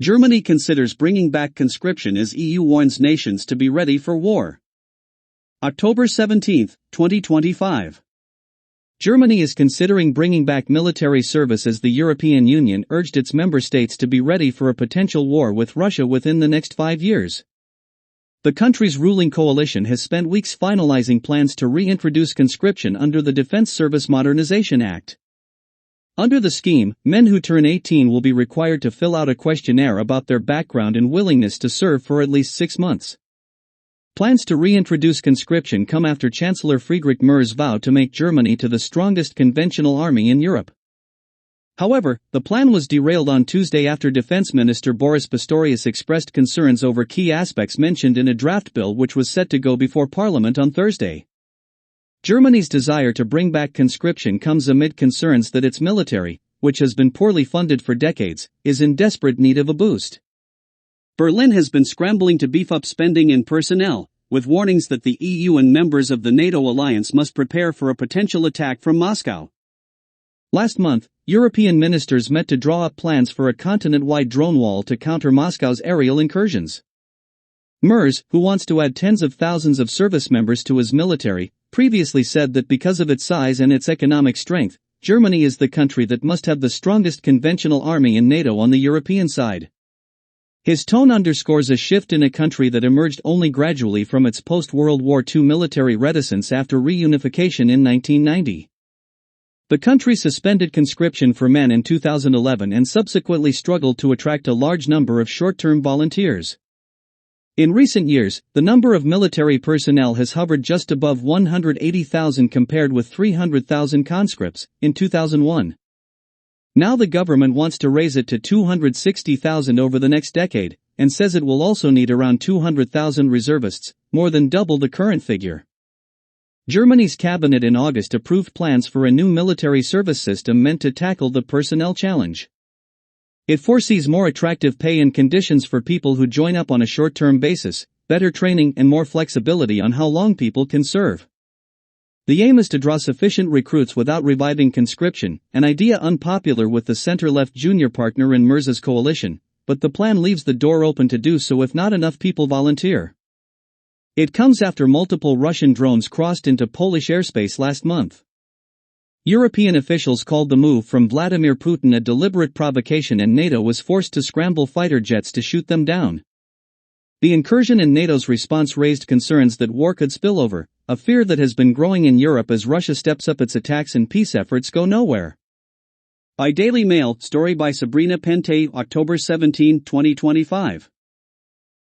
Germany considers bringing back conscription as EU warns nations to be ready for war. October 17, 2025. Germany is considering bringing back military service as the European Union urged its member states to be ready for a potential war with Russia within the next 5 years. The country's ruling coalition has spent weeks finalizing plans to reintroduce conscription under the Defense Service Modernization Act. Under the scheme, men who turn 18 will be required to fill out a questionnaire about their background and willingness to serve for at least 6 months. Plans to reintroduce conscription come after Chancellor Friedrich Merz vowed to make Germany to the strongest conventional army in Europe. However, the plan was derailed on Tuesday after Defense Minister Boris Pistorius expressed concerns over key aspects mentioned in a draft bill which was set to go before Parliament on Thursday. Germany's desire to bring back conscription comes amid concerns that its military, which has been poorly funded for decades, is in desperate need of a boost. Berlin has been scrambling to beef up spending and personnel, with warnings that the EU and members of the NATO alliance must prepare for a potential attack from Moscow. Last month, European ministers met to draw up plans for a continent-wide drone wall to counter Moscow's aerial incursions. Merz, who wants to add tens of thousands of service members to his military, previously said that because of its size and its economic strength, Germany is the country that must have the strongest conventional army in NATO on the European side. His tone underscores a shift in a country that emerged only gradually from its post-World War II military reticence after reunification in 1990. The country suspended conscription for men in 2011 and subsequently struggled to attract a large number of short-term volunteers. In recent years, the number of military personnel has hovered just above 180,000 compared with 300,000 conscripts in 2001. Now the government wants to raise it to 260,000 over the next decade, and says it will also need around 200,000 reservists, more than double the current figure. Germany's cabinet in August approved plans for a new military service system meant to tackle the personnel challenge. It foresees more attractive pay and conditions for people who join up on a short-term basis, better training and more flexibility on how long people can serve. The aim is to draw sufficient recruits without reviving conscription, an idea unpopular with the center-left junior partner in Merz's coalition, but the plan leaves the door open to do so if not enough people volunteer. It comes after multiple Russian drones crossed into Polish airspace last month. European officials called the move from Vladimir Putin a deliberate provocation and NATO was forced to scramble fighter jets to shoot them down. The incursion and NATO's response raised concerns that war could spill over, a fear that has been growing in Europe as Russia steps up its attacks and peace efforts go nowhere. By Daily Mail, story by Sabrina Pente, October 17, 2025.